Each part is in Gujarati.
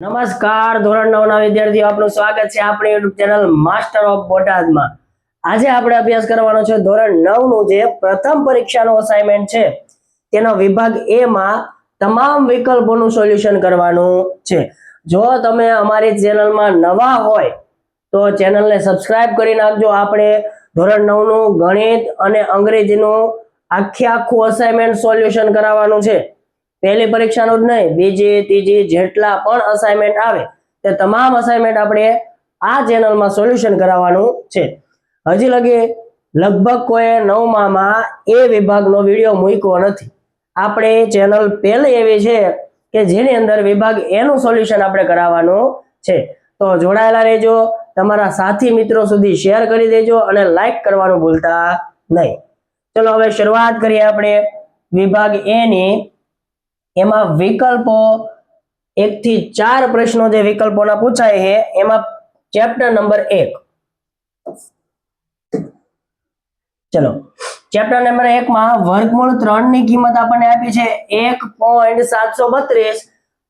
નમસ્કાર ધોરણ 9 ના વિદ્યાર્થીઓ, આપનું સ્વાગત છે આપણી YouTube ચેનલ માસ્ટર ઓફ બોટાદમાં। આજે આપણે અભ્યાસ કરવાનો છે ધોરણ 9 નું જે પ્રથમ પરીક્ષાનો અસાઇનમેન્ટ છે તેનો વિભાગ A માં તમામ વિકલ્પોનું સોલ્યુશન કરવાનું છે। જો તમે અમારી ચેનલમાં નવા હોય તો ચેનલને સબસ્ક્રાઇબ કરી નાખજો। આપણે ધોરણ 9 નું ગણિત અને અંગ્રેજીનું આખું અસાઇનમેન્ટ સોલ્યુશન કરાવવાનું છે। પહેલી પરીક્ષાનું જ નહીં, બીજી ત્રીજી જેટલા પણ અસાઇનમેન્ટ આવે તે તમામ અસાઇનમેન્ટ આપણે આ ચેનલમાં સોલ્યુશન કરાવવાનું છે। હજી લગભગ કોઈ 9માં એ વિભાગનો વિડીયો મૂક્યો નથી। આપણે ચેનલ પહેલી એવી છે કે જેની અંદર વિભાગ A નું સોલ્યુશન આપણે કરાવવાનું છે। તો જોડાયેલા રહેજો, તમારા સાથી મિત્રો સુધી શેર કરી દેજો અને લાઈક કરવાનું ભૂલતા નહીં। ચલો હવે શરૂઆત કરીએ આપણે વિભાગ A ની। એમાં વિકલ્પો 1 થી 4 પ્રશ્નો જે વિકલ્પોના પૂછાય છે એમાં ચેપ્ટર નંબર 1। ચલો ચેપ્ટર નંબર 1 માં વર્ગમૂળ 3 ની કિંમત આપણને આપી છે 1.732,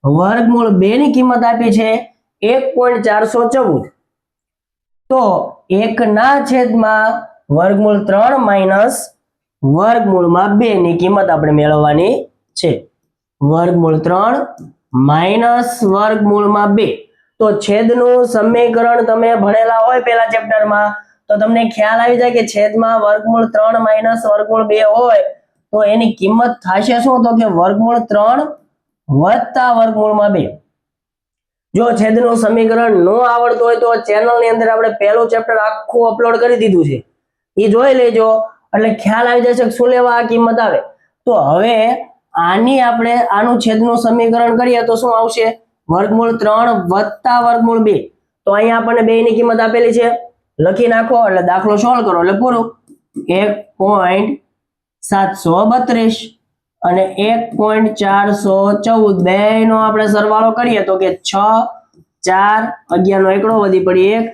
વર્ગમૂળ 2 ની કિંમત આપી છે 1.414। તો 1 ના છેદમાં વર્ગમૂળ 3 માઈનસ વર્ગમૂળમાં 2 ની કિંમત આપણે મેળવવાની છે। વર્ગમૂળ 3 માઈનસ વર્ગમૂળમાં 2। તો છેદનું સમીકરણ તમે ભણેલા હોય પહેલા ચેપ્ટરમાં તો તમને ખ્યાલ આવી જાય કે છેદમાં વર્ગમૂળ 3 માઈનસ વર્ગમૂળ 2 હોય તો એની કિંમત થશે શું? તો કે વર્ગમૂળ 3 વત્તા વર્ગમૂળમાં 2। જો છેદનું સમીકરણ ન આવડતું હોય તો ચેનલની અંદર આપણે પહેલું ચેપ્ટર આખું અપલોડ કરી દીધું છે, એ જોઈ લેજો એટલે ખ્યાલ આવી જશે કે શું લેવા આ કિંમત આવે। તો હવે આનું છેદનું સમીકરણ કરીએ તો શું આવશે? વર્ગમૂળ 3 વત્તા વર્ગમૂળ 2। તો અહીંયા આપણને 2 ની કિંમત આપેલી છે, લખી નાખો એટલે દાખલો સોલ્વ કરો એટલે પૂરું। 1.732 અને 1.414 બેનો આપણે સરવાળો કરીએ તો કે 6 4 11 નો એકડો વધી પડી 1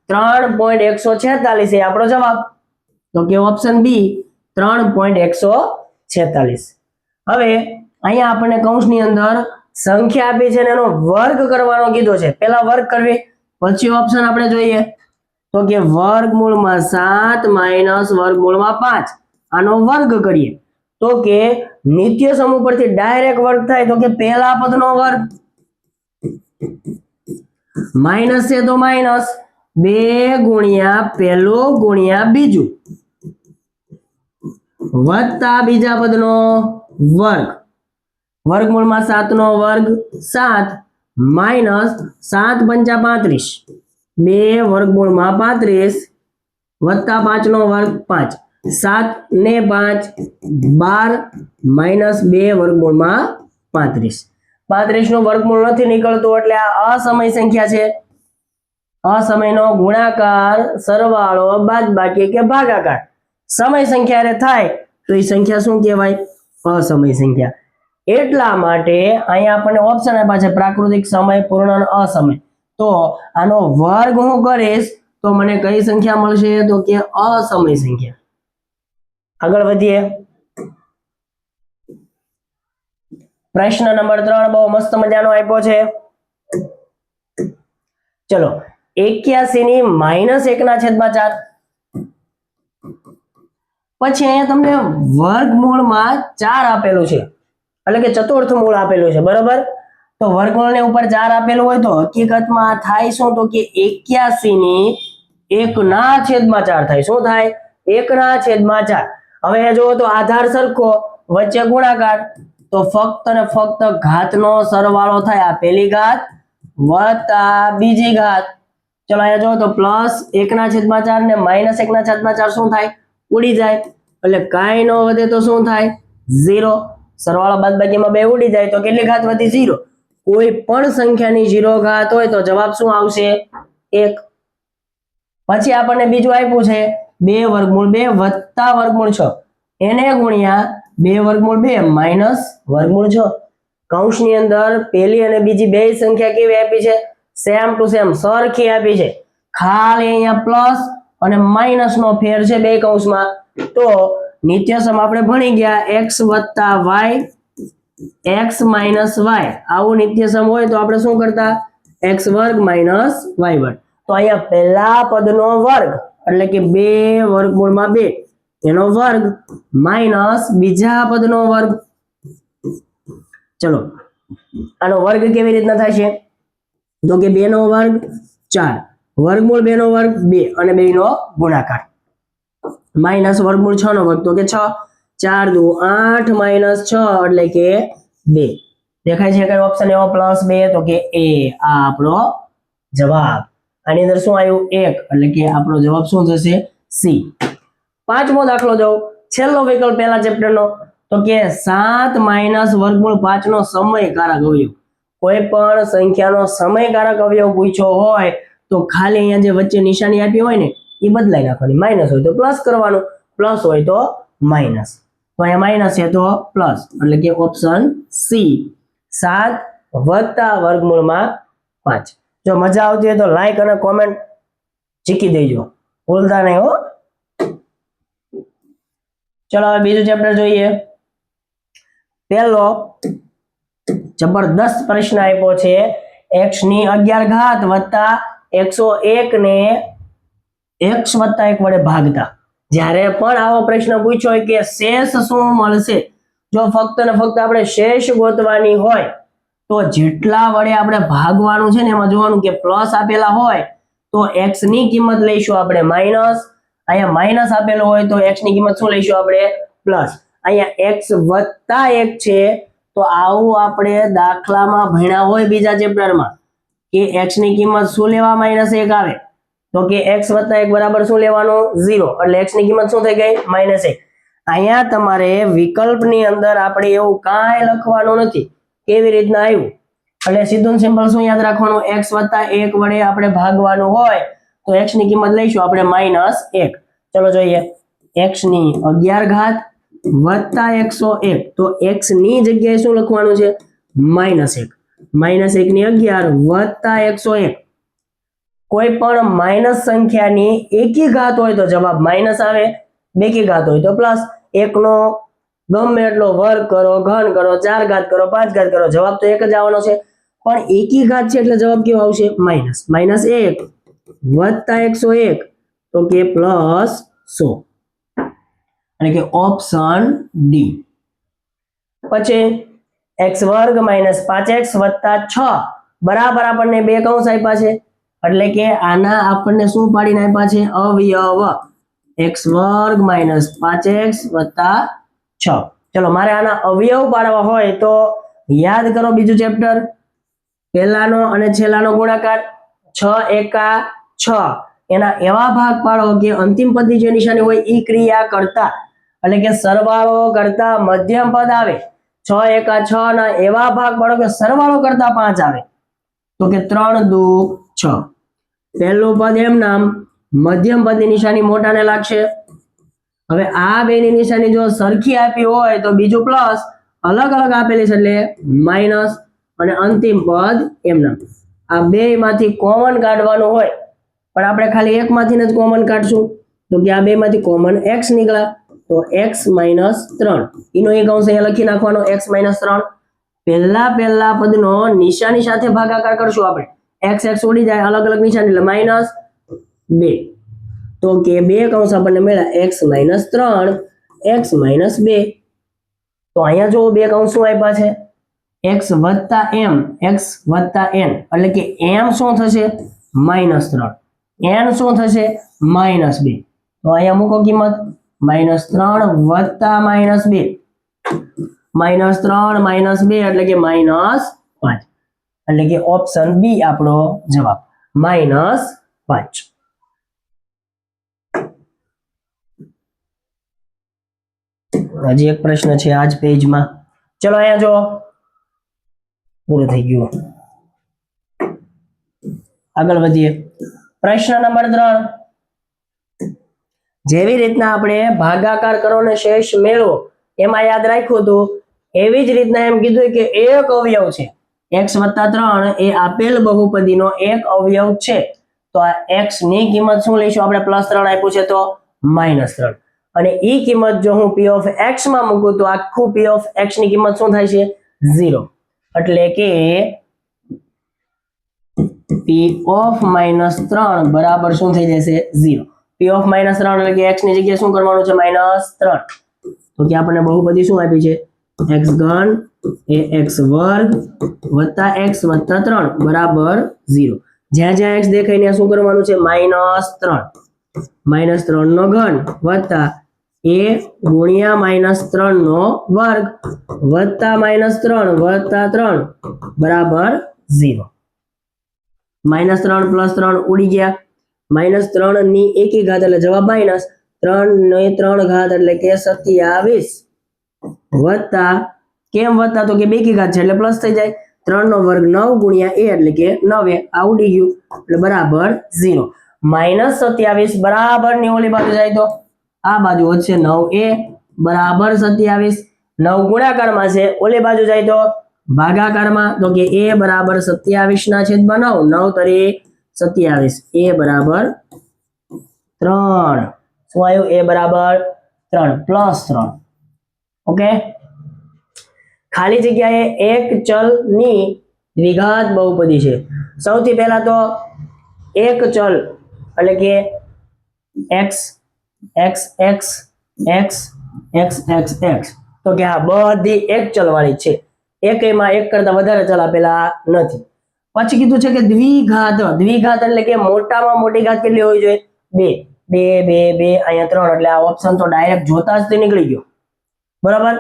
3.146 એ આપણો જવાબ। તો કે ઓપ્શન બી 3.146। હવે અહીંયા આપણને કૌંસની અંદર સંખ્યા આપી છે અને એનો વર્ગ કરવાનો કીધો છે। પહેલા વર્ગ કરવી, પછી ઓપ્શન આપણે જોઈએ તો કે વર્ગમૂળમાં 7 માઈનસ વર્ગમૂળમાં 5 આનો વર્ગ કરીએ તો કે નિત્ય સમૂહ પરથી ડાયરેક્ટ વર્ગ થાય તો કે પહેલા પદનો વર્ગ માઈનસ છે તો માઈનસ 2 ગુણ્યા પહેલું ગુણ્યા બીજું વત્તા બીજા પદનો વર્ગ, વર્ગમૂળમાં 7 નો વર્ગ 7 માઈનસ 7 પંચા 35, 2 વર્ગમૂળમાં 35 વત્તા 5 નો વર્ગ 5, 7 ને 5 12 માઈનસ 2 વર્ગમૂળમાં 35। 35 નું વર્ગમૂળ નથી નીકળતું એટલે આ અસમય સંખ્યા છે। અસમયનો ગુણાકાર, સરવાળો, બાદબાકી કે ભાગાકાર સમય સંખ્યા થાય તો એ સંખ્યા શું કહેવાય? અસમય સંખ્યા। એટલા માટે અહીંયા આપણને ઓપ્શન આપ્યા છે પ્રાકૃતિક સમય, પૂર્ણ અને અસમય। તો આનો વર્ગ હું કરીશ તો મને કઈ સંખ્યા મળશે? તો કે અસમય સંખ્યા। આગળ વધીએ, પ્રશ્ન નંબર 3 બહુ મસ્ત મજાનો આપ્યો છે। ચલો 81 ની -1/4। પછી અહીંયા તમને વર્ગમૂળમાં 4 આપેલું છે એટલે કે ચતુર્થ મૂળ આપેલું છે, બરાબર? તો વર્ગમૂળની ઉપર 4 આપેલું હોય તો હકીકતમાં થાય શું? તો કે 81 ની 1/4 થાય। શું થાય? 1/4। હવે જો તો આધાર સરખો, વચ્ચે ગુણાકાર, તો ફક્ત ને ફક્ત ઘાતનો સરવાળો થાય। આ પહેલી ઘાત વત્તા બીજી ઘાત। ચલો અહીંયા જો તો પ્લસ 1/4 ને માઈનસ 1/4 શું થાય? ઉડી જાય એટલે કાંઈ ન વધે તો શું થાય? 0। સરવાળો બાદબાકીમાં 2 ઉડી જાય તો કેટલી ઘાત વધી? 0। કોઈ પણ સંખ્યાની 0 ઘાત હોય તો જવાબ શું આવશે? 1। પછી આપણને બીજું આપ્યું છે 2 વર્ગમૂળ 2 વત્તા વર્ગમૂળ 6 એને ગુણ્યા 2 વર્ગમૂળ 2 માઈનસ વર્ગમૂળ 6। કૌંસની અંદર પહેલી અને બીજી બે સંખ્યા કેવી આપી છે? સેમ ટુ સેમ સરખી આપી છે, ખાલી અહીંયા પ્લસ અને માઈનસ નો ફેર છે બે કૌંસમાં। તો નિત્ય સમ આપણે ભણી ગયા x વત્તા y x માઇનસ વાય આવું નિત્યસમ હોય તો આપણે શું કરતા x વર્ગ માઇનસ વાય વર્ગ. તો અહીંયા પહેલા પદનો વર્ગ એટલે કે 2 વર્ગમૂળમાં 2 એનો વર્ગ માઇનસ બીજા પદનો વર્ગ. ચલો આનો વર્ગ કેવી રીતના થશે તો કે 2 નો વર્ગ 4 વર્ગમૂળ 2 નો વર્ગ 2 અને 2 નો ગુણાકાર માઇનસ વર્ગમૂળ 6 નો વર્ગ તો કે 6 4 દુ 8 માઇનસ 6 એટલે કે 2. દેખાય છે કે ઓપ્શન એવો +2 તો કે એ આ આપણો જવાબ. આની અંદર શું આવ્યું 1 એટલે કે આપણો જવાબ શું થશે સી. પાંચમો દાખલો જો છેલ્લો વિકલ્પ પહેલા ચેપ્ટરનો તો કે 7 માઇનસ વર્ગમૂળ 5 નો સમયકારક અવયવ. કોઈ પણ સંખ્યાનો સમયકારક અવયવ પૂછ્યો હોય તો ખાલી અહીંયા જે વચ્ચે નિશાની આપી હોય ને એ બદલાઈ નાખવાની. માઇનસ હોય તો પ્લસ કરવાનું, પ્લસ હોય તો માઇનસ. તો અહીંયા માઇનસ છે તો પ્લસ એટલે કે ઓપ્શન સી 7 વત્તા વર્ગમૂળમાં 5. જો મજા આવતી હોય તો લાઈક અને કોમેન્ટ ચીકી દેજો, ભૂલતા નહીં હો. ચલો હવે બીજું ચેપ્ટર જોઈએ. પહેલો જબરદસ્ત પ્રશ્ન આપ્યો છે x ની 11 ઘાત વત્તા 101 ને x વત્તા 1 વડે ભાગતા. જ્યારે પણ આવો પ્રશ્ન પૂછ્યો હોય કે શેષ શું મળશે, જો ફક્ત ને ફક્ત આપણે શેષ ગોતવાની હોય તો જેટલા વડે આપણે ભાગવાનું છે ને એમાં જોવાનું કે પ્લસ આપેલા હોય તો x ની કિંમત લઈશું આપણે માઇનસ, અહીંયા માઇનસ આપેલો હોય તો x ની કિંમત શું લઈશું આપણે પ્લસ. અહીંયા x વત્તા 1 છે તો આવું આપણે દાખલામાં ભણ્યા હોય બીજા ચેપ્ટરમાં કે x ની કિંમત શું લેવા -1 આવે તો કે x વત્તા 1 બરાબર શું લેવાનું 0 એટલે x ની કિંમત શું થઈ ગઈ -1. અહીંયા તમારે વિકલ્પની અંદર આપણે એવું કાંઈ લખવાનું નથી. કેવી રીતના આવ્યું એટલે સીધું સિમ્પલ શું યાદ રાખવાનું x વત્તા 1 વડે આપણે ભાગવાનું હોય તો x ની કિંમત લઈશું આપણે -1. ચલો જોઈએ x ની 11 ઘાત વત્તા 101 તો x ની જગ્યાએ શું લખવાનું છે -1. -1 ની 11 વત્તા 101. કોઈ પણ માઇનસ સંખ્યાની એકી ઘાત હોય તો જવાબ માઇનસ આવે, બેકી ઘાત હોય તો પ્લસ. 1 નો ગમે એટલો વર્ગ કરો, ઘન કરો, 4 ઘાત કરો, 5 ઘાત કરો, જવાબ તો એક જ આવવાનો છે. પણ એકી ઘાત છે એટલે જવાબ કેવો આવશે -1 વત્તા 101 તો કે +100 એટલે કે ઓપ્શન ડી. પછી x વર્ગ -5x વત્તા 6 બરાબર આપણને બે કૌંસ આપ્યા છે એટલે કે આના આપણને શું પાડીને આપ્યા છે અવયવ. x વર્ગ -5x વત્તા 6. ચલો મારે આના અવયવ પાડવા હોય તો યાદ કરો બીજું ચેપ્ટર પહેલાનો અને છેલ્લાનો ગુણાકાર 6 એકા 6 એના એવા ભાગ પાડો કે અંતિમ પદની જે નિશાની હોય એ ક્રિયા કરતા એટલે કે સરવાળો કરતા મધ્યમ પદ આવે. 6 એકા 6 ના એવા ભાગ પાડો કે સરવાળો કરતા 5 આવે તો કે 3 દુ 6. પહેલું પદ એમ નામ, મધ્યમ પદની નિશાની મોટાને લાગશે. હવે આ બેની નિશાની જો સરખી આપી હોય તો બીજું પ્લસ, અલગ અલગ આપેલી છે એટલે માઇનસ અને અંતિમ પદ એમ નામ. આ બે માંથી કોમન કાઢવાનું હોય પણ આપણે ખાલી એકમાંથી જ કોમન કાઢશું તો કે આ બે માંથી કોમન x નીકળ્યા તો x -3 એનો એક અંશ અહીંયા લખી નાખવાનો x -3. પહેલા પદનો નિશાની સાથે ભાગાકાર કરશું આપણે. x ઉડી જાય અલગ અલગ નિશાની એટલે -2 તો કે બે કૌંસ આપણને મળ્યા x -3 x -2. તો અહીંયા જો બે કૌંસ શું આપ્યા છે x વત્તા m x વત્તા n એટલે કે m શું થશે -3 n શું થશે -2. તો અહીંયા મૂકો કિંમત -3 વત્તા -2 -3 -2 એટલે કે -5 એટલે કે ઓપ્શન બી આપણો જવાબ -5. હજી એક પ્રશ્ન છે આ જ પેજમાં. ચલો અહીંયા જો પૂરું થઈ ગયું. આગળ વધીએ. પ્રશ્ન નંબર 3. જેવી રીતના આપણે ભાગાકાર કરો ને શેષ મેળવો એમાં યાદ રાખ્યું હતું એવી જ રીતના એમ કીધું કે એક અવયવ છે x વત્તા 3 એ આપેલ બહુપદીનો એક અવયવ છે તો આ x ની કિંમત શું લઈશું આપણે +3 આપ્યું છે તો -3 અને ઈ કિંમત જો હું p of x માં મૂકું તો આખું p of x ની કિંમત શું થાય છે 0 એટલે કે p ઓફ -3 બરાબર શું થઈ જશે 0. p ઓફ -3 એટલે કે x ની જગ્યાએ શું કરવાનું છે -3. તો કે આપણને બહુપદી શું આપી છે x ઘન એ x વર્ગ વત્તા x વત્તા 3 બરાબર 0. જ્યાં જ્યાં x દેખાય ત્યાં શું કરવાનું છે -3. -3 નો ઘન વત્તા a ગુણ્યા -3 નો વર્ગ વત્તા -3 વત્તા 3 બરાબર 0. -3 + 3 ઉડી ગયા. -3 ની એકી ઘાત એટલે જવાબ માઇનસ 3 ને 3 ઘાત એટલે કે 27 વત્તા કેમ વત્તા તો કે બેકી ઘાત છે એટલે પ્લસ થઈ જાય 3 નો વર્ગ 9 ગુણ્યા a એટલે કે 9 આ ઉડી ગયું એટલે બરાબર 0. -27 બરાબર ની ઓલી બાજુ જાય તો આ બાજુ વધશે 9a બરાબર 27. 9 ગુણાકારમાં છે ઓલી બાજુ જાય તો ભાગાકારમાં તો કે a બરાબર 27 ના છેદમાં 9 9 તરી 27 a બરાબર 3 શું આવ્યું a બરાબર 3 +3. ઓકે ખાલી જગ્યાએ એક ચલની દ્વિઘાત બહુપદી છે. સૌથી પહેલા તો એક ચલ એટલે કે x x x x x x x તો કે આ બધી એક ચલ વાળી છે. એકમાં એક કરતા વધારે ચલ આપેલા નથી. પછી કીધું છે કે દ્વિઘાત. દ્વિઘાત એટલે કે મોટામાં મોટી ઘાત કેટલી હોવી જોઈએ 2 2 2 2 અહીંયા 3 એટલે આ ઓપ્શન તો ડાયરેક્ટ જોતા જ તે નીકળી ગયો બરાબર.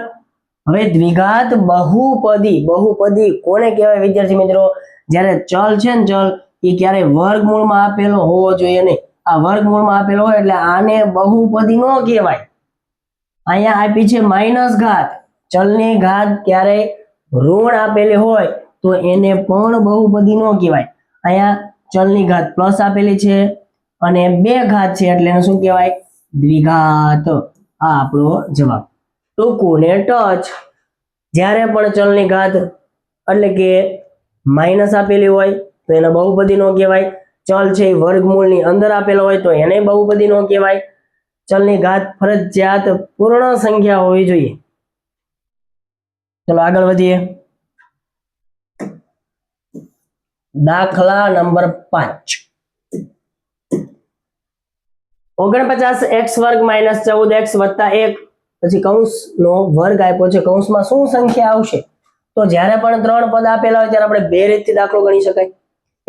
હવે દ્વિઘાત બહુપદી. બહુપદી કોને કહેવાય વિદ્યાર્થી મિત્રો જ્યારે ચલ છે ને ચલ એ ક્યારે વર્ગમૂળમાં આપેલો હોવો જોઈએ નહીં. આ વર્ગમૂળમાં આપેલો હોય એટલે આને બહુપદી ન કહેવાય. અહીંયા આપી છે માઇનસ ઘાત. ચલની ઘાત ક્યારે ઋણ આપેલી હોય તો એને પણ બહુપદી ન કહેવાય. અહીંયા ચલની ઘાત પ્લસ આપેલી છે અને 2 ઘાત છે એટલે એને શું કહેવાય દ્વિઘાત. આ આપણો જવાબ. ટૂંકું ને ટચ જ્યારે પણ ચલની ઘાત એટલે કે માઇનસ આપેલી હોય તો એને બહુપદી નો કહેવાય. ચલ છે એ વર્ગમૂળની અંદર આપેલો હોય તો એને બહુપદી નો કહેવાય. ચલની ઘાત ફરજિયાત પૂર્ણ સંખ્યા હોવી જોઈએ. ચલો આગળ વધીએ. દાખલા નંબર 5. 49x વર્ગ -14x વત્તા 1 પછી કૌંસનો વર્ગ આપ્યો છે. કૌંસમાં શું સંખ્યા આવશે તો જ્યારે પણ 3 પદ આપેલા હોય ત્યારે આપણે બે રીતથી દાખલો ગણી શકાય.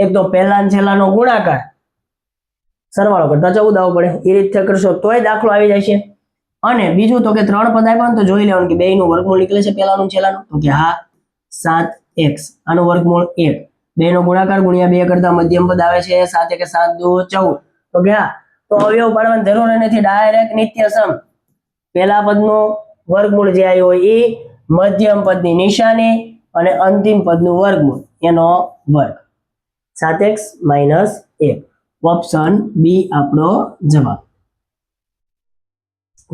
એક તો પહેલા અને છેલ્લાનો ગુણાકાર સરવાળો કરતા 14 આવવો પડે એ રીતે કરશો તોય દાખલો આવી જાય છે. અને બીજું તો કે 3 પદ આપ્યા ને તો જોઈ લેવાનું કે બેયનું વર્ગમૂળ નીકળે છે પહેલાનું છેલ્લાનું તો કે હા 7x આનું વર્ગમૂળ 1 બેનો ગુણાકાર ગુણ્યા 2 કરતા મધ્યમ પદ આવે છે 7 કે 7 2 14 તો કે હા તો અવયવ પાડવાની જરૂર નથી ડાયરેક્ટ નિત્યસમ પહેલા પદનું વર્ગમૂળ જે આવ્યું હોય એ મધ્યમ પદની નિશાની અને અંતિમ પદનું વર્ગમૂળ એનો વર્ગ 7x - 1 ઓપ્શન બી આપણો જવાબ.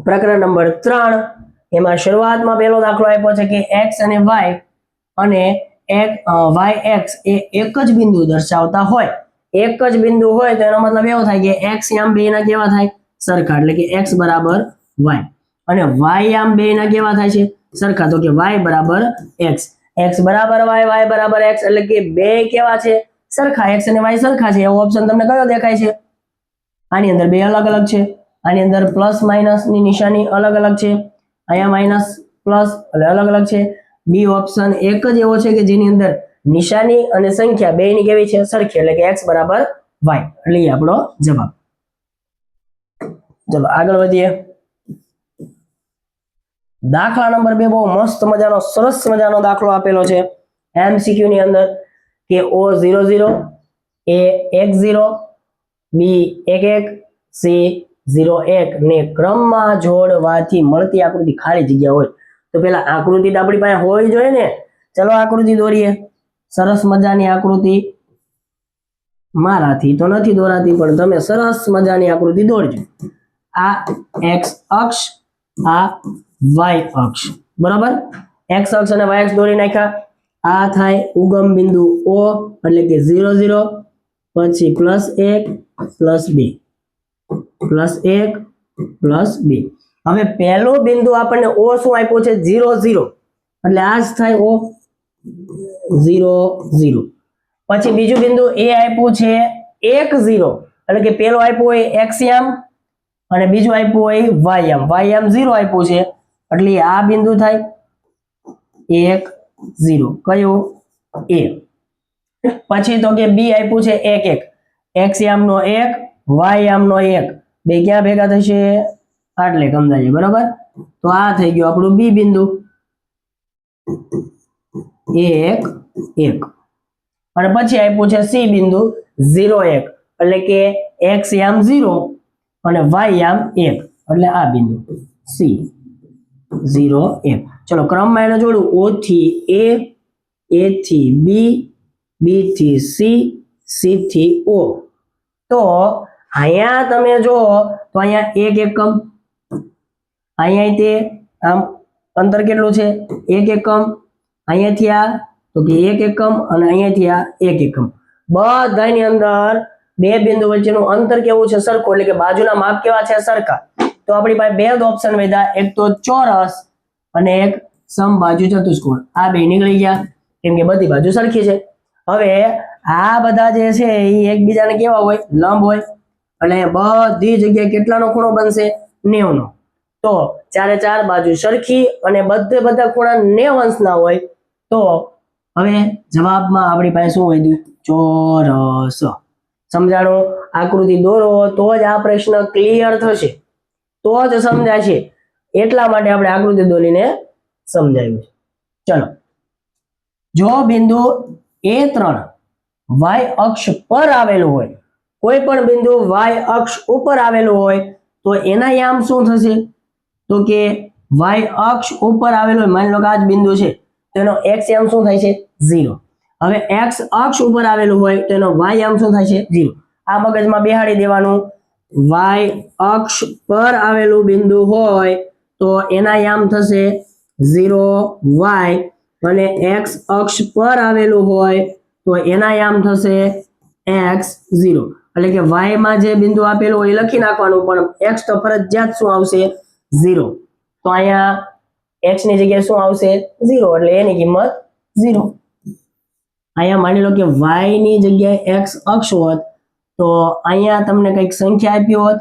પ્રકરણ નંબર 3 એમાં શરૂઆતમાં પહેલો દાખલો આપ્યો છે કે x અને y અને yx એ એક જ બિંદુ દર્શાવતા હોય. એક જ બિંદુ હોય તો એનો મતલબ એવો થાય કે x આમ બેના કેવા થાય સરખા એટલે કે x બરાબર y અને y આમ બેના કેવા થાય છે સરખા તો કે y બરાબર x x બરાબર y y બરાબર x એટલે કે બે કેવા છે સરખા x અને y સરખા છે. એવો ઓપ્શન તમને કયો દેખાય છે? આની અંદર બે અલગ અલગ છે. આની અંદર પ્લસ માઇનસ ની નિશાની અલગ અલગ છે. અહીંયા માઇનસ પ્લસ એટલે અલગ અલગ છે. બી ઓપ્શન એક જ એવો છે કે જેની અંદર નિશાની અને સંખ્યા બેની કેવી છે સરખી એટલે કે x બરાબર y એટલે એ આપણો જવાબ. ચલો આગળ વધીએ. દાખલા નંબર 2 બહુ મસ્ત મજાનો સરસ મજાનો દાખલો આપેલો છે MCQ ની અંદર કે O00 A 10 B 11 C 01 ને ક્રમમાં જોડવાથી મળતી આકૃતિ ખાલી જગ્યા હોય તો પેલા આકૃતિ તો આપણી પાસે હોવી જોઈએ ને. ચલો આકૃતિ દોરીએ. સરસ મજાની આકૃતિ મારાથી તો નથી દોરાતી પણ તમે સરસ મજાની આકૃતિ દોરજો. આ x અક્ષ આ y અક્ષ બરાબર. x અક્ષ અને y અક્ષ દોરી નાખ્યા. આ થાય ઉગમ બિંદુ O એટલે કે 00 પછી +1 +2 +1 +2. હવે પહેલો બિંદુ આપણને O શું આપ્યો છે 0 0 એટલે આ જ થાય O 0 0. પછી બીજું બિંદુ એ આપ્યું છે 1 0, એટલે કે પેલો આપ્યો હોય x યામ અને બીજું આપ્યું હોય y યામ 0 આપ્યું છે, એટલે આ બિંદુ થાય 1 0. કયું? a. પછી તો કે b આપ્યું છે 1 1, x યામ નો 1 y યામ નો 1, બે ક્યાં ભેગા થશે? આટલે સમજાય, બરાબર? તો આ થઈ ગયું આપણું b બિંદુ 1 1. અને પછી આપ્યું છે c બિંદુ 0 1, એટલે કે x યામ 0 અને y યામ 1, એટલે આ બિંદુ c 0 1. ચલો ક્રમમાં એને જોડું, o થી a થી b, b થી c, c થી o. તો અહીંયા તમે જો તો અહીંયા 1 એકમ, અહીંયા તે આમ અંતર કેટલું છે? 1 એકમ. અહીંયાથી આ તો કે 1 એકમ અને અહીંયાથી આ 1 એકમ. બધાની અંદર બે બિંદુ વચ્ચેનું અંતર કેવું છે? સરખું, એટલે કે બાજુના માપ કેવા છે? સરખા. તો આપણી પાસે બે જ ઓપ્શન વધ્યા, એક તો ચોરસ અને એક સમબાજુ ચતુષ્કોણ. આ બે નીકળી ગયા કેમ કે બધી બાજુ સરખી છે. હવે આ બધા જે છે એ એકબીજાને કેવા હોય? લંબ હોય. એટલે બધી જગ્યાએ કેટલાનો ખૂણો બનશે? 90 નો. તો ચારે ચાર બાજુ સરખી અને બધા ખૂણા 90 અંશના હોય. તો હવે જવાબમાં આપણી પાસે શું વધ્યું? ચોરસ. સમજાણું? આકૃતિ દોરો તો જ આ પ્રશ્ન ક્લિયર થશે, તો જ સમજાશે. એટલા માટે આપણે આકૃતિ દોરીને સમજાવ્યું છે. ચલો, જો બિંદુ A3 y અક્ષ પર આવેલું હોય, કોઈ પણ બિંદુ y અક્ષ ઉપર આવેલું હોય તો એના યામ શું થશે? તો કે y અક્ષ ઉપર આવેલું હોય, માની લો કે આ જ બિંદુ છે, તેનો x યામ શું થાય છે? 0. હવે x અક્ષ ઉપર આવેલું હોય તો એનો y યામ શું થાય છે? 0. આ મગજમાં બેહાડી દેવાનું. y અક્ષ પર આવેલું બિંદુ હોય તો એના યામ થશે 0y, અને x અક્ષ પર આવેલું હોય તો એના યામ થશે x0. એટલે કે y માં જે બિંદુ આપેલું હોય એ લખી નાખવાનું, પણ x તો ફરજિયાત શું આવશે? 0. તો અહીંયા x ની જગ્યાએ શું આવશે? 0, એટલે એની કિંમત 0. અહીંયા માની લો કે y ની જગ્યાએ x અક્ષ હોત તો અહીંયા તમને કંઈક સંખ્યા આપી હોત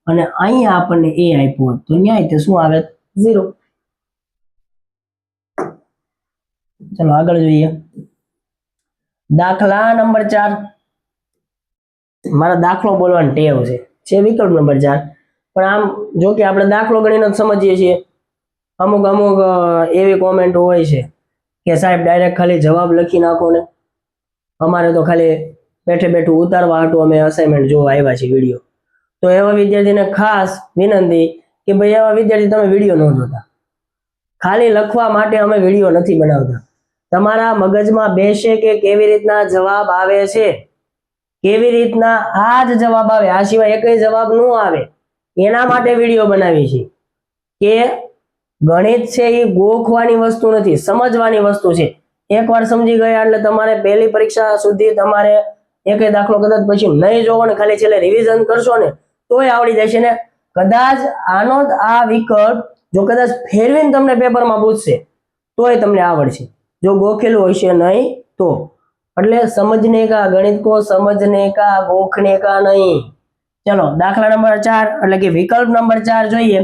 અને અહીંયા આપણને a આપ્યું હોત, તો ન્યાય તે શું આવે? 0. ચલો આગળ જોઈએ. દાખલા નંબર 4. મારા દાખલો બોલવાની ટેવ છે વિકલ્પ નંબર 4. પણ આમ જો કે આપણે દાખલો ગણીને જ સમજીએ છીએ. અમુક એવી કોમેન્ટ હોય છે કે સાહેબ ડાયરેક્ટ ખાલી જવાબ લખી નાખો ને, અમારે તો ખાલી બેઠે બેઠું ઉતારવા હાટું અમે અસાઇનમેન્ટ જોવા આવ્યા છીએ વિડીયો. તો એવા વિદ્યાર્થીને ખાસ વિનંતી કે ભાઈ એવા વિદ્યાર્થી તમે વિડીયો ન જોતા, ખાલી લખવા માટે અમે વિડીયો નથી બનાવતા. તમારા મગજમાં બેસે કે કેવી રીતના જવાબ આવે છે, કેવી રીતના આ જ જવાબ આવે, આ સિવાય એકય જવાબ ન આવે, એના માટે વિડીયો બનાવી છે. કે ગણિત છે એ ગોખવાની વસ્તુ નથી, સમજવાની વસ્તુ છે. એકવાર સમજી ગયા એટલે તમારે પહેલી પરીક્ષા સુધી તમારે એકય દાખલો કદાચ પછી નહીં જોવો ને ખાલી છેલ્લે રિવિઝન કરશો ને તોય આવડી જશે. ને કદાચ આનો જ આ વિકલ્પ જો કદાચ ફેરવીને તમને પેપરમાં પૂછશે તોય તમને આવડશે, જો ગોખેલું હશે નહીં તો. એટલે સમજને કા ગણિત કો સમજને કા ગોખને કા નહીં. ચલો દાખલા નંબર 4 એટલે કે વિકલ્પ નંબર 4 જોઈએ.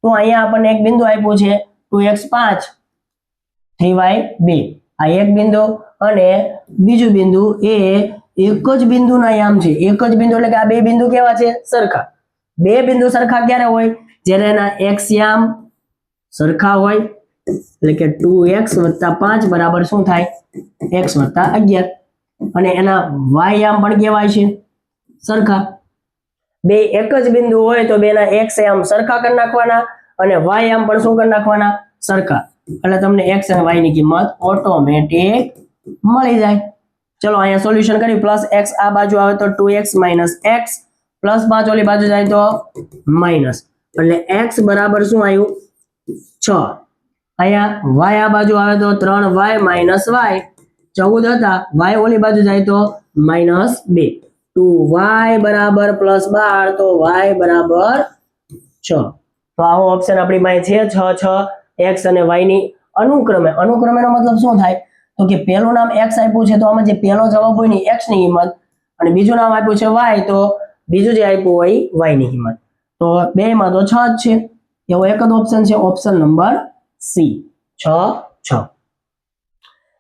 તો અહીંયા આપણને એક બિંદુ આપ્યું છે 2x5 3y2. આ એક બિંદુ અને બીજું બિંદુ એ એક જ બિંદુના યામ છે. એક જ બિંદુ એટલે કે આ બે બિંદુ કેવા છે? સરખા. બે બિંદુ સરખા ક્યારે હોય? જ્યારે એના x યામ સરખા હોય, એટલે કે 2x + 5 બરાબર શું થાય? x + 11. અને એના y યામ પણ કેવાય છે? સરખા. બે એક જ બિંદુ હોય તો બેના x યામ સરખા કરી નાખવાના અને y યામ પણ શું કરી નાખવાના? સરખા. એટલે તમને x અને y ની કિંમત ઓટોમેટિક મળી જાય. ચલો અહીંયા સોલ્યુશન કરી. +x આ બાજુ આવે તો 2x - x, +5 ઓલી બાજુ જાય તો માઈનસ, એટલે x બરાબર શું આવ્યું? 6. અહીંયા y આ બાજુ આવે તો 3y - y 14 હતા, y ઓલી બાજુ જાય તો -2. 2y બરાબર +12 તો y બરાબર 6. તો આવો ઓપ્શન આપણી પાસે છે 6 6 x અને y ની અનુક્રમે. અનુક્રમેનો મતલબ શું થાય? તો કે પહેલું નામ x આપ્યું છે તો આમાં જે પહેલો જવાબ હોય ને x ની કિંમત અને બીજું નામ આપ્યું છે y તો બીજું જે આપ્યું હોય y ની કિંમત. તો બેમાં તો 6 જ છે એવો એક જ ઓપ્શન છે ઓપ્શન નંબર C 6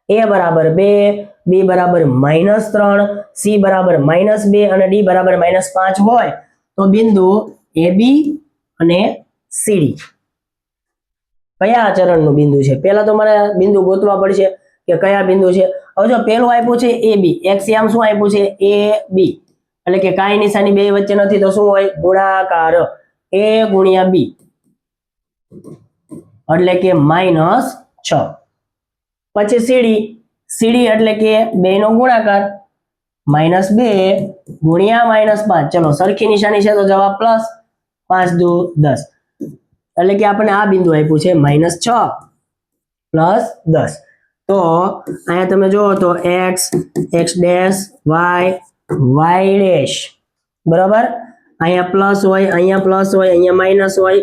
a બરાબર 2 b બરાબર -3 c બરાબર -2 અને d બરાબર -5 હોય તો બિંદુ AB અને CD કયા ચરણનું બિંદુ છે પહેલા તો મારે બિંદુ ગોતવા પડશે કે કયા બિંદુ છે. હવે જો પહેલું આપ્યું છે AB x આમ શું આપ્યું છે AB એટલે કે કાંઈ નિશાની બે વચ્ચે નથી તો શું હોય ગુણાકાર a ગુણ્યા b એટલે કે -6. પછી CD એટલે કે 2 નો ગુણાકાર -2 ગુણ્યા -5 ચલો સરખી નિશાની છે તો જવાબ પ્લસ 5 દુ 10 એટલે કે આપણને આ બિંદુ આપ્યું છે -6 પ્લસ 10. તો અહીંયા તમે જુઓ તો x ડેશ y ડેશ બરાબર અહીંયા પ્લસ હોય અહીંયા પ્લસ હોય અહીંયા માઇનસ હોય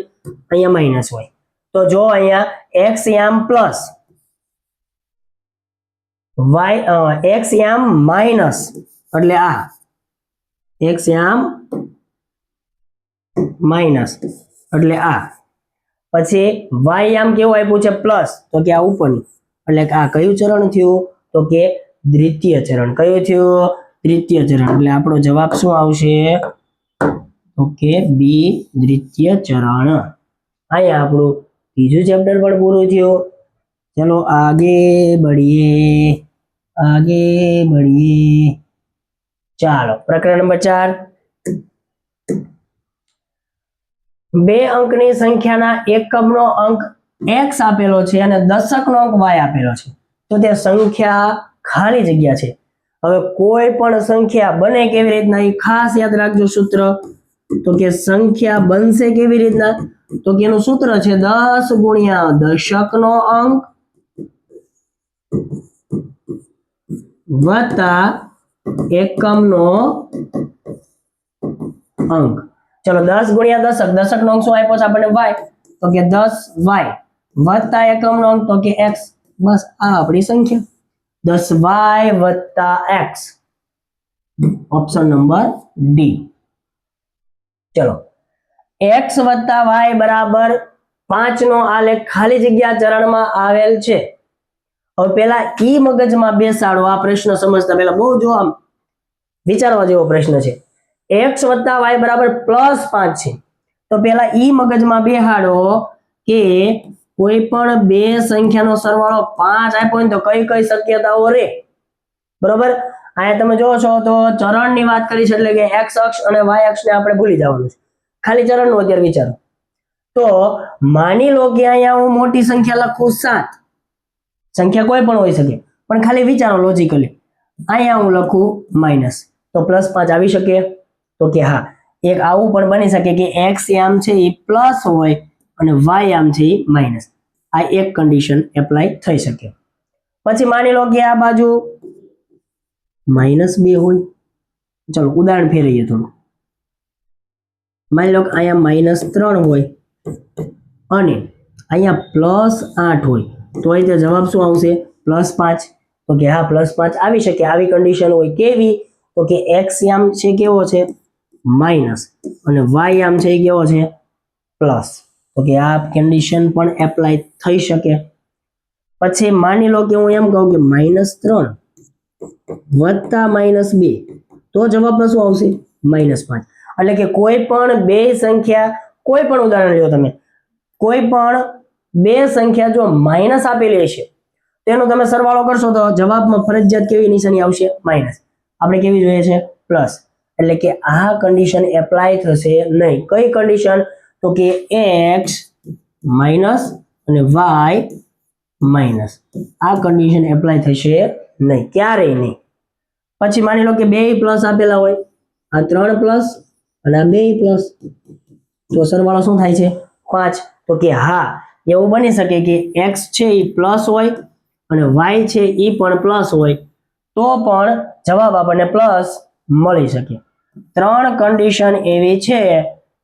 અહીંયા માઇનસ હોય તો જો અહીંયા x આમ પ્લસ x આમ માઇનસ એટલે આ x આમ માઇનસ એટલે આ પછી y આમ કેવું આપ્યું છે પ્લસ તો કે આ ઉપરનું એટલે આ કયું ચરણ થયું તો કે દ્વિતીય ચરણ. કયું થયું દ્વિતીય ચરણ એટલે આપણો જવાબ શું આવશે તો કે બી દ્વિતીય ચરણ. અહીંયા આપણું ત્રીજું ચેપ્ટર પણ પૂરું થયું. ચલો આગે बढ़िए ચાલો પ્રકરણ નંબર 4 બે અંકની સંખ્યાના એકમનો અંક x આપેલો છે અને દશકનો અંક y આપેલો છે તો તે સંખ્યા ખાલી જગ્યા છે. હવે કોઈ પણ સંખ્યા બને કેવી રીતના એ ખાસ યાદ રાખજો સૂત્ર તો કે સંખ્યા બનશે કેવી રીતના તો કે એનું સૂત્ર છે 10 ગુણ્યા દશકનો અંક વત્તા એકમનો અંક. ચલો 10 ગુણ્યા દશક દશકનો અંક શું આપ્યો છે આપણને y તો કે 10y વત્તા એકમનો અંક તો કે x બસ આ આપણી સંખ્યા 10y વત્તા x ઓપ્શન નંબર ડી. ચલો x વત્તા y બરાબર 5 નો આલેખ ખાલી જગ્યા ચરણમાં આવેલ છે. હવે પેલા ઈ મગજમાં બેસાડો આ પ્રશ્ન સમજતા પહેલા બહુ જો આમ વિચારવા જેવો પ્રશ્ન છે. x વત્તા y બરાબર +5 છે તો પેલા ઈ મગજમાં બેહાડો કે કોઈ પણ બે સંખ્યાનો સરવાળો 5 આપ્યો ને તો કઈ કઈ શક્યતાઓ રે બરોબર. અહીંયા તમે જોવો છો તો ચરણની વાત કરી છે એટલે કે x અક્ષ અને y અક્ષને આપણે ભૂલી જવાનું છે ખાલી ચરણનું અત્યારે વિચારો. તો માની લો કે અહીંયા હું મોટી સંખ્યા લખું 7 સંખ્યા કોઈ પણ હોઈ શકે પણ ખાલી વિચારો લોજિકલી અહીંયા હું લખું માઇનસ તો +5 આવી શકે તો કે હા એક આવું પણ બની શકે કે x આમ છે એ પ્લસ હોય અને y આમ છે એ માઇનસ આ એક કન્ડિશન એપ્લાય થઈ શકે. પછી માની લો કે આ બાજુ -2 હોય ચલો ઉદાહરણ ફેરવીએ થોડું માની લો કે અહીંયા -3 હોય અને અહીંયા +8 હોય તો અહીં જવાબ શું આવશે +5 તો કે હા +5 આવી શકે. આવી કન્ડિશન હોય કેવી તો કે x આમ છે કેવો છે માઇનસ અને y આમ છે કેવો છે પ્લસ તો કે આ કન્ડિશન પણ એપ્લાય થઈ શકે. પછી માની લો કે હું એમ કહું કે -3 વત્તા -2 તો જવાબમાં શું આવશે -5 એટલે કે કોઈ પણ બે સંખ્યા કોઈ પણ ઉદાહરણ લ્યો તમે કોઈ પણ બે સંખ્યા જો માઇનસ આપેલી હશે તેનો તમે સરવાળો કરશો તો જવાબમાં ફરજિયાત કેવી નિશાની આવશે માઇનસ. આપણે કેવી જોઈએ છે પ્લસ એટલે કે આ કન્ડિશન એપ્લાય થશે નહીં. કઈ કન્ડિશન તો કે x માઇનસ અને y માઇનસ આ કન્ડિશન એપ્લાય થશે નહીં ક્યારેય નહીં. પછી માની લો કે બે પ્લસ આપેલા હોય આ 3 પ્લસ અને આ 2 પ્લસ તો સરવાળો શું થાય છે 5 તો કે હા એવું બની શકે કે x છે એ પ્લસ હોય અને y છે એ પણ પ્લસ હોય તો પણ જવાબ આપણને પ્લસ મળી શકે. 3 કન્ડિશન એવી છે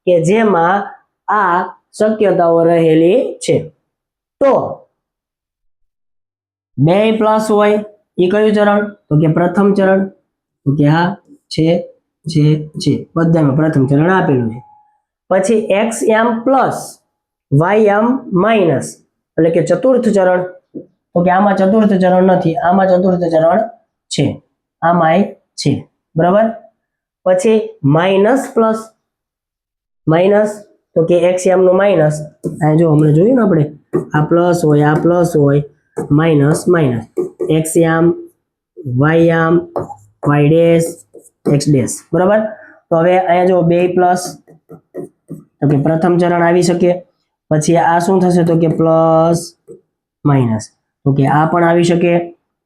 કે જેમાં આ શક્યતાઓ રહેલી છે. તો બે પ્લસ હોય એ કયું ચરણ? તો કે પ્રથમ ચરણ. તો કે હા છે બધામાં પ્રથમ ચરણ આપેલું છે. પછી xm પ્લસ ym માઇનસ એટલે કે ચતુર્થ ચરણ. તો કે આમાં ચતુર્થ ચરણ નથી, આમાં ચતુર્થ ચરણ છે, આમાંય છે. બરાબર. પછી માઇનસ પ્લસ માઇનસ તો કે xm નું માઇનસ. આ જો હમણાં જોયું ને આપણે, આ પ્લસ હોય minus xm ym y dash x dash. બરાબર. તો હવે અહીંયા જો બે પ્લસ તો કે પ્રથમ ચરણ આવી શકે. પછી આ શું થશે? તો કે પ્લસ માઇનસ. તો કે આ પણ આવી શકે.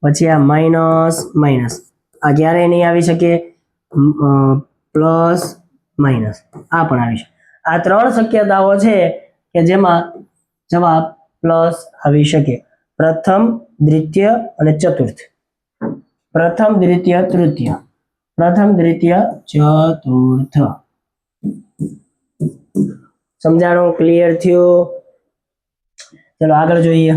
પછી આ માઇનસ આ ક્યારે નહીં આવી શકે? પ્લસ માઇનસ આ પણ આવી શકે. આ ત્રણ શક્યતાઓ છે કે જેમાં જવાબ પ્લસ આવી શકે. પ્રથમ, દ્વિતીય અને ચતુર્થ. પ્રથમ, દ્વિતીય, તૃતીય. પ્રથમ, દ્વિતીય, ચતુર્થ. સમજાણું? ક્લિયર થયું? ચલો આગળ જોઈએ.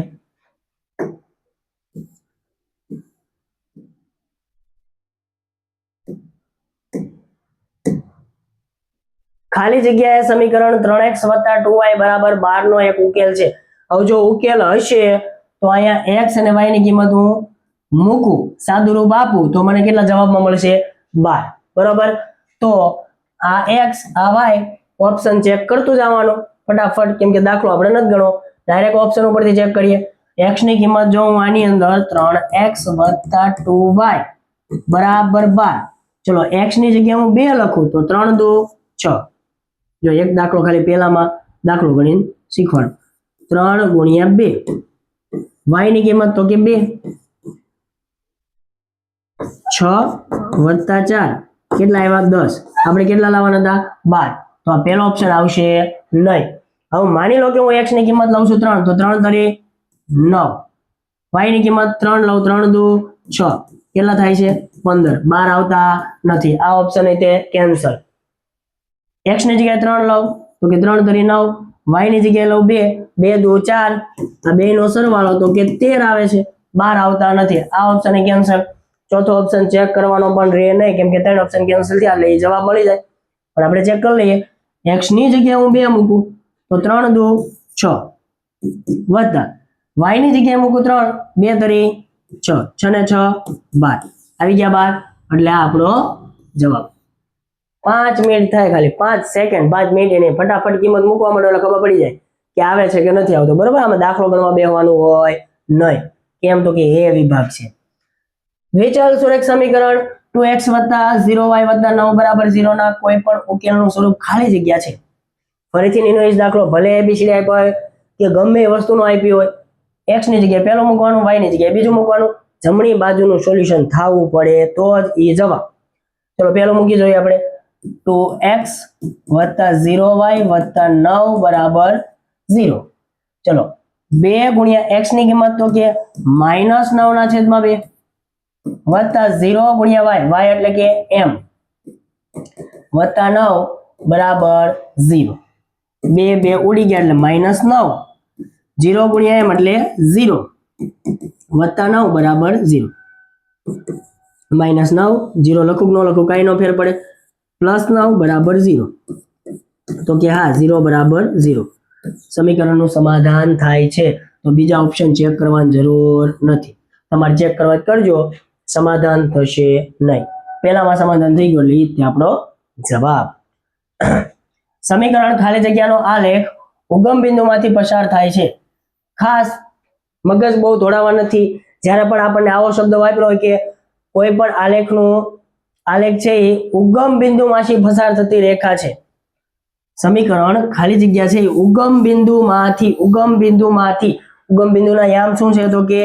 ખાલી જગ્યાએ સમીકરણ 3x + 2y = 12 નો એક ઉકેલ છે. હવે જો ઉકેલ હશે તો અહીંયા x અને y ની કિંમત હું મૂકું, સાદુરૂપ આપું તો મને કેટલા જવાબમાં મળશે? 12. બરાબર. તો આ x આ y ઓપ્શન ચેક કરતું જવાનું ફટાફટ, કેમ કે દાખલો આપણે નથી ગણવો, ડાયરેક્ટ ઓપ્શન ઉપરથી ચેક કરીએ. x ની કિંમત જો હું આની અંદર 3x + 2y = 12. ચલો x ની જગ્યાએ હું 2 લખું તો 3 દુ 6. જો એક દાખલો ખાલી પહેલામાં દાખલો ગણીને શીખવાનું. 3 × 2 y ની કિંમત તો કે 2 6 + 4 કેટલા આવ્યા? 10. આપણે કેટલા લાવવાના હતા? 12. તો આ પહેલો ઓપ્શન આવશે નહીં. હવે માની લો કે હું x ની કિંમત લઉં છું 3 તો 3 × 9. y ની કિંમત 3 લઉં 3 દુ 6 કેટલા થાય છે? 15. 12 આવતા નથી, આ ઓપ્શન તે કેન્સલ. x ની જગ્યાએ 3 લઉં તો કે 3 × 9. y ની જગ્યાએ લઉં 2 2 દુ 4 આ બે નો સરવાળો તો કે 13 આવે છે, 12 આવતા નથી, આ ઓપ્શન કેન્સલ. ચોથો ઓપ્શન ચેક કરવાનો પણ રહે નહીં, કેમ કે 3 ઓપ્શન કેન્સલ થયા એટલે જવાબ મળી જાય. પણ આપણે ચેક કરી લઈએ. x ની જગ્યાએ હું 2 મૂકું તો 3 દુ 6 વત્તા y ની જગ્યાએ મૂકું 3 2 તરી 6 6 ને 6 12 આવી ગયા 12 એટલે આ આપણો જવાબ. 5 મિનિટ થાય, ખાલી 5 સેકન્ડ 5 મિનિટ એની ફટાફટ કિંમત મૂકવા માંડો એટલે ખબર પડી જાય કે આવે છે કે નથી આવતો. બરોબર. આમાં દાખલો ગણવા બેહવાનું હોય નહીં. કેમ? તો કે એ વિભાગ છે. વિચલ સુરેખ સમીકરણ 2x + 0y + 9 = 0 ના કોઈ પણ ઉકેલનું સ્વરૂપ ખાલી જગ્યા છે. ફરીથી એનો એ દાખલો ભલે એબીસીડી આપ્યો હોય કે ગમે એ વસ્તુનો આપ્યો હોય, x ની જગ્યાએ પહેલું મૂકવાનું, y ની જગ્યાએ બીજું મૂકવાનું, જમણી બાજુનું સોલ્યુશન થવું પડે તો જ એ જવાબ. ચલો પહેલું મૂકી જોઈએ આપણે. 2x + 0y + 9 = 0. ચલો 2 × x ની કિંમત તો કે -9/2 વત્તા 0 × y, y એટલે કે m વત્તા 9 બરાબર 0. 2 2 ઉડી ગયા એટલે -9. 0 × m એટલે 0 વત્તા 9 બરાબર 0. -9 0 લખું કે ન લખું કાંઈ ન ફેર પડે. +9 બરાબર 0. તો કે હા 0 બરાબર 0. સમીકરણનું સમાધાન થાય છે. તો બીજા ઓપ્શન ચેક કરવાની જરૂર નથી. તમારે ચેક કરવા કરજો, સમાધાન થશે નહીં. પહેલામાં સમાધાન થઈ ગયું એટલે એ આપણો જવાબ. સમીકરણ ખાલી જગ્યાનો આલેખ ઉગમ બિંદુમાંથી પસાર થાય છે. ખાસ મગજ બહુ દોડાવવા નથી. જ્યારે પણ આપણને આવો શબ્દ વાપર્યો હોય કે કોઈ પણ આલેખ છે એ ઉગમ બિંદુમાંથી પસાર થતી રેખા છે. સમીકરણ ખાલી જગ્યા છે ઉગમ બિંદુના યામ શું છે? તો કે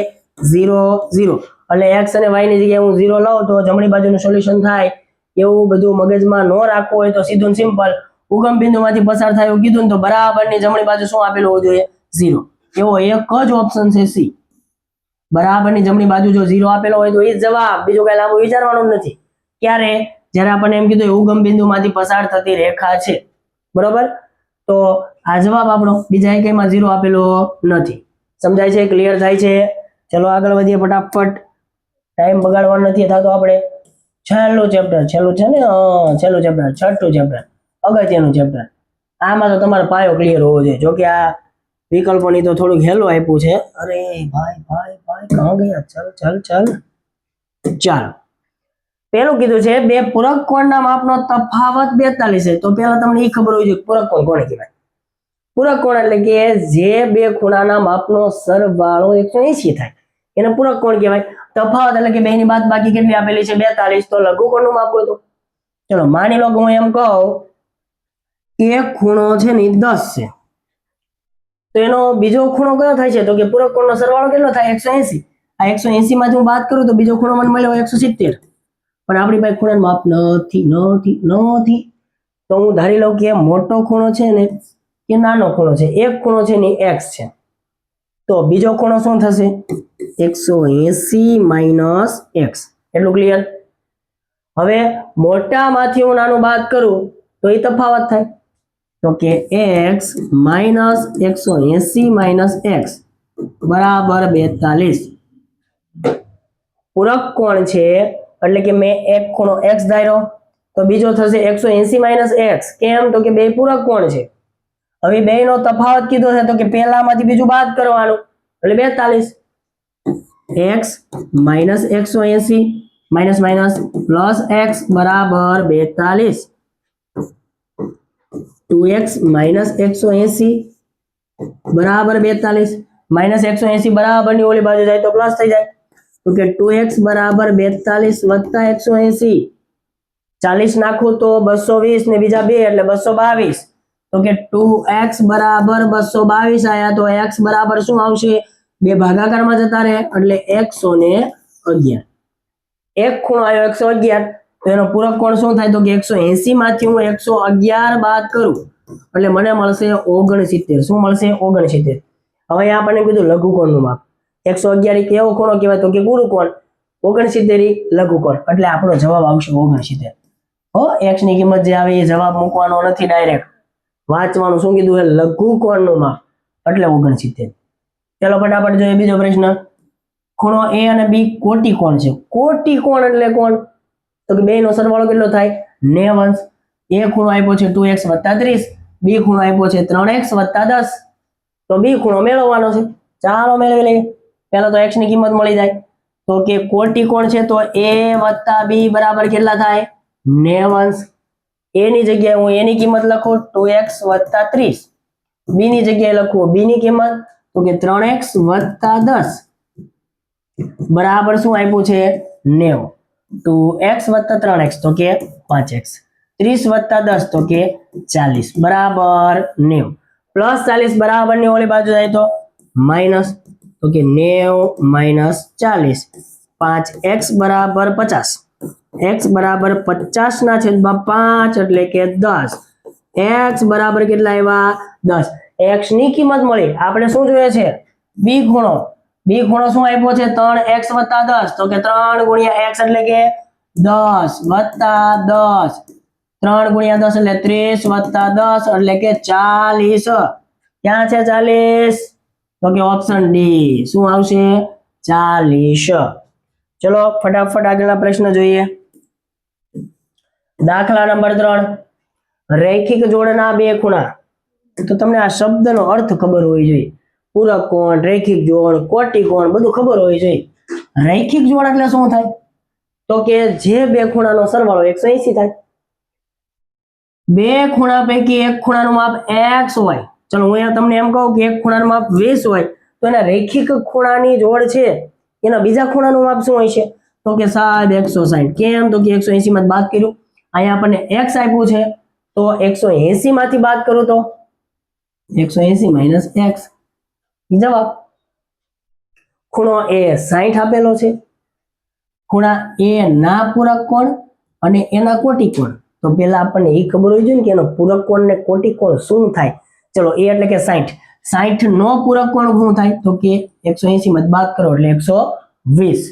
0 0. એટલે x અને y ની જગ્યાએ હું 0 લઉં તો જમણી બાજુનું સોલ્યુશન થાય. એવું બધું મગજમાં ન રાખવું હોય તો સીધું સિમ્પલ ઉગમ બિંદુમાંથી પસાર થાય એવું કીધું ને તો બરાબરની જમણી બાજુ શું આપેલું હોવું જોઈએ? 0. એવો એક જ ઓપ્શન છે સી. બરાબરની જમણી બાજુ જો 0 આપેલો હોય તો એ જ જવાબ, બીજું કઈ લાંબુ વિચારવાનું નથી. ક્યારે? જ્યારે આપણને એમ કીધું ઉગમ બિંદુમાંથી પસાર થતી રેખા છે. બરોબર. તો આ જવાબ આપણો, બીજા એકમાં 0 આપેલો નથી. સમજાય છે? ક્લિયર થાય છે? ચલો આગળ વધીએ ફટાફટ, ટાઈમ બગાડવાનો નથી થતો આપણે. છેલ્લું ચેપ્ટર, છેલ્લું છે ને, છેલ્લું ચેપ્ટર, છઠ્ઠું ચેપ્ટર, અગત્યનું ચેપ્ટર. આમાં તો તમારો પાયો ક્લિયર હોવો જોઈએ. જો કે આ વિકલ્પોની તો થોડુંક હેલું આપ્યું છે. અરે ભાઈ ભાઈ ભાઈ કહા ગયા? ચાલ ચાલ ચાલ ચાલો. પેલું કીધું છે બે પૂરક કોણના માપનો તફાવત 42 છે. તો પેલા તમને એ ખબર હોવી જોઈએ પૂરક કોણ કોને કહેવાય. પૂરક કોણ એટલે કે જે બે ખૂણાના માપનો સરવાળો 180 થાય એને પૂરક કોણ કહેવાય. તફાવત એટલે કે બેની બાદબાકી કેટલી આપેલી છે? 42. તો લઘુકોણનું માપ ગોતો. ચલો માની લો કે હું એમ કહું એક ખૂણો છે ને 10 છે, તો એનો બીજો ખૂણો કયો થાય છે? તો કે પૂરક કોણનો સરવાળો કેટલો થાય? 180. આ 180 માંથી હું બાદ કરું તો બીજો ખૂણો મને મળ્યો 170. પણ આપણી પાસે ખૂણાનું માપ નથી. તો હું ધારી લઉં કે મોટો ખૂણો છે ને કે નાનો ખૂણો છે. એક ખૂણો છે ને x છે, તો બીજો ખૂણો શું થશે? 180 માઇનસ x. એટલું ક્લિયર? હવે મોટામાંથી હું નાનું બાદ કરું તો એ તફાવત થાય. તો કે x માઇનસ 180 માઇનસ x બરાબર 42. પૂરક કોણ છે એટલે કે મેં એક ખૂણો x ધાર્યો તો બીજો થશે 180 માઇનસ x. કેમ? તો કે બે પૂરક કોણ છે. હવે બે નો તફાવત કીધો છે તો કે પહેલામાંથી બીજું બાદ કરવાનું એટલે 42. x minus 180 minus minus plus x બરાબર 42. 2x માઇનસ 180 બરાબર 42. માઇનસ 180 બરાબર ની ઓલી બાજુ જાય તો પ્લસ થઈ જાય. તો કે 2x બરાબર 42 વત્તા 180. 40 નાખું તો 220 ને બીજા 2 એટલે 222. તો કે 2x બરાબર 222 આયા. તો x બરાબર શું આવશે? બે ભાગાકારમાં જતા રહે એટલે 111. એક ખૂણો આવ્યો 111. તો એનો પૂરક કોણ શું થાય? તો કે 180 માંથી હું 111 બાદ કરું એટલે મને મળશે 69. શું મળશે? 69. હવે આપણને કીધું લઘુકોણનું માપ. 111 કેવો ખૂણો કહેવાય? તો કે ગુરુકોણ. 69 લઘુકોણ. એટલે આપણો જવાબ આવશે 69. હો, x ની કિંમત જે આવે એ જવાબ મૂકવાનો નથી, ડાયરેક્ટ વાંચવાનું. શું કીધું? લઘુકોણનું માપ એટલે 69. ચલો ફટાફટ જોઈએ બીજો પ્રશ્ન. ખૂણો a અને b કોટી કોણ છે. કોટી કોણ એટલે કોણ? તો કે બે નો સરવાળો કેટલો થાય? 90. a ખૂણો આપ્યો છે 2x વત્તા 30, b ખૂણો આપ્યો છે 3x વત્તા 10. તો b ખૂણો મેળવવાનો છે. ચાલો મેળવી લઈએ. પહેલા તો x ની કિંમત મળી જાય. તો કે કોટી કોણ છે તો a વત્તા b બરાબર કેટલા થાય? 90. a ની જગ્યાએ હું a ની કિંમત લખું 2x વત્તા 30. b ની જગ્યાએ લખું b ની કિંમત તો કે 3x વત્તા 10 બરાબર શું આપ્યું છે? 90. 2x વત્તા 3x તો કે 5x. 30 વત્તા 10 તો કે 40 બરાબર 90. પ્લસ 40 બરાબર ની ઓલી બાજુ જાય તો માઇનસ. તો કે 90 માઇનસ 40. 5x બરાબર 50. x બરાબર 50 ના છેદમાં 5 એટલે કે 10. x બરાબર કેટલા આવ્યા? 10. x ની કિંમત મળી. આપણે શું જોઈએ છે? b ખૂણો. b ખૂણો શું આપ્યો છે? 3x વત્તા 10. તો કે 3 ગુણ્યા x એટલે કે 10 વત્તા 10. 3 ગુણ્યા 10 એટલે 30 વત્તા 10 એટલે કે 40. ક્યાં છે 40? તો કે ઓપ્શન ડી. શું આવશે? 40. ચલો ફટાફટ આગળના પ્રશ્ન જોઈએ. દાખલા નંબર 3. રૈખિક જોડના બે ખૂણા. તો તમને આ શબ્દનો અર્થ ખબર હોવી જોઈએ. પૂરક કોણ, રૈખિક જોડ, કોટી કોણ બધું ખબર હોવી જોઈએ. રૈખિક જોડ એટલે શું થાય? તો કે જે બે ખૂણાનો સરવાળો 180 થાય. બે ખૂણા પૈકી એક ખૂણાનું માપ x હોય. ચલો હું અહીંયા તમને એમ કહું કે એક ખૂણાનું માપ 20 હોય તો એના રૈખિક ખૂણાની જોડ છે એના બીજા ખૂણાનું માપ શું હોય છે? તો કે સાહેબ 160. કેમ? તો કે 180 માંથી બાદ કર્યું. અહીંયા આપણને x આપ્યું છે તો 180 માંથી બાદ કરું તો 180 માઇનસ x. જવાબ. ખૂણો a 60 આપેલો છે. ખૂણા a ના પૂરક કોણ અને એના કોટી કોણ. તો પેલા આપણને એ ખબર હોવી જોઈએ કે એનો પૂરક કોણ ને કોટી કોણ શું થાય. ચલો a એટલે કે 60. 60 નો પૂરક કોણ શું થાય? તો કે 180 માંથી બાદ કરો એટલે 120.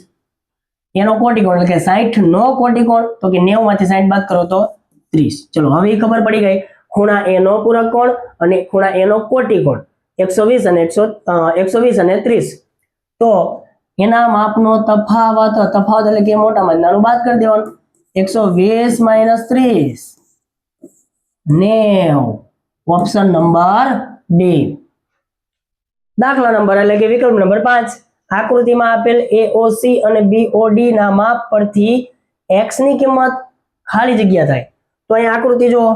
એનો કોટી કોણ એટલે કે 60 નો કોટી કોણ તો કે 90 માંથી 60 બાદ કરો તો 30. ચલો હવે એ ખબર પડી ગઈ. ખૂણા a નો પૂરક કોણ અને ખૂણા a નો કોટી કોણ 120 અને 30. તો એના માપનો તફાવત એટલે કે મોટામાં નાનું બાદ કરી દેવાનું 120 માઇનસ 30 90 ઓપ્શન નંબર ડી. દાખલા નંબર એટલે કે વિકલ્પ નંબર 5 આકૃતિમાં આપેલ AOC અને BOD ના માપ પરથી x ની કિંમત ખાલી જગ્યા થાય તો અહીં આકૃતિ જુઓ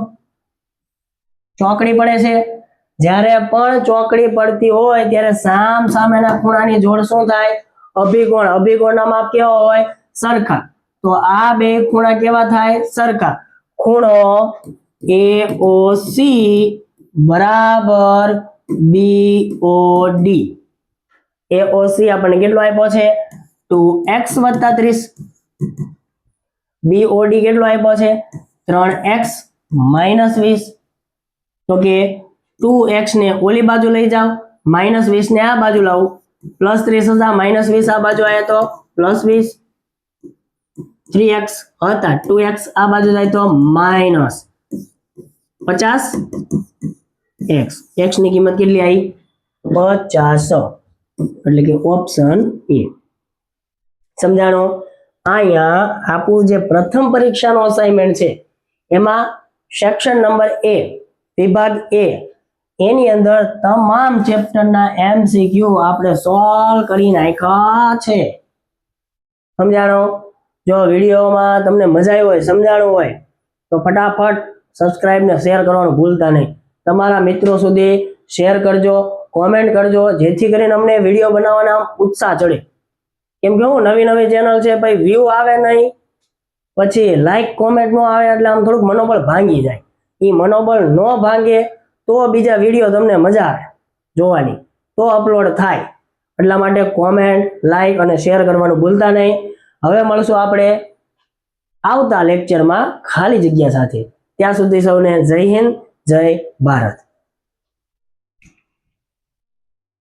ચોકડી પડે છે જ્યારે પણ ચોકડી પડતી હોય ત્યારે સામ સામેના ખૂણાની જોડ શું થાય અભિકોણના માપ કેવા હોય સરખા તો આ બે ખૂણા કેવા થાય સરખા ખૂણો AOC બરાબર BOD AOC આપણને કેટલો આપ્યો છે 2x + 30 BOD કેટલો આપ્યો છે 3x - 20 તો કે 2x ને ઓલી બાજુ લઈ જાઓ -20 ને આ બાજુ લાવો +30 હતા -20 આ બાજુ આયા તો +20 3x હતા 2x આ બાજુ જાય તો -50x x ની કિંમત કેટલી આવી 50 એટલે કે ઓપ્શન એ સમજાણો. અહીંયા આપણું જે પ્રથમ પરીક્ષાનો અસાઇનમેન્ટ છે એમાં સેક્શન નંબર A વિભાગ A એની અંદર તમામ ચેપ્ટરના MCQ આપણે સોલ્વ કરી નાખ્યા છે. સમજાણો. જો વિડીયોમાં તમને મજા આવી હોય સમજાણું હોય તો ફટાફટ સબસ્ક્રાઇબ ને શેર કરવાનું ભૂલતા નહીં. તમારા મિત્રો સુધી શેર કરજો કોમેન્ટ કરજો જેથી કરીને અમને વિડીયો બનાવવાના ઉત્સાહ ચડે. કેમ કે હું નવી ચેનલ છે ભાઈ વ્યૂ આવે નહીં પછી લાઈક કોમેન્ટ નો આવે એટલે આમ થોડુંક મનોબળ ભાંગી જાય. એ મનોબળ ન ભાંગે તો બીજા વિડીયો તમને મજા આવે જોવાની તો અપલોડ થાય. એટલા માટે કોમેન્ટ લાઈક અને શેર કરવાનું ભૂલતા નહીં. હવે મળશું આપણે આવતા લેક્ચરમાં ખાલી જગ્યા સાથે. ત્યાં સુધી સૌને જય હિન્દ જય ભારત.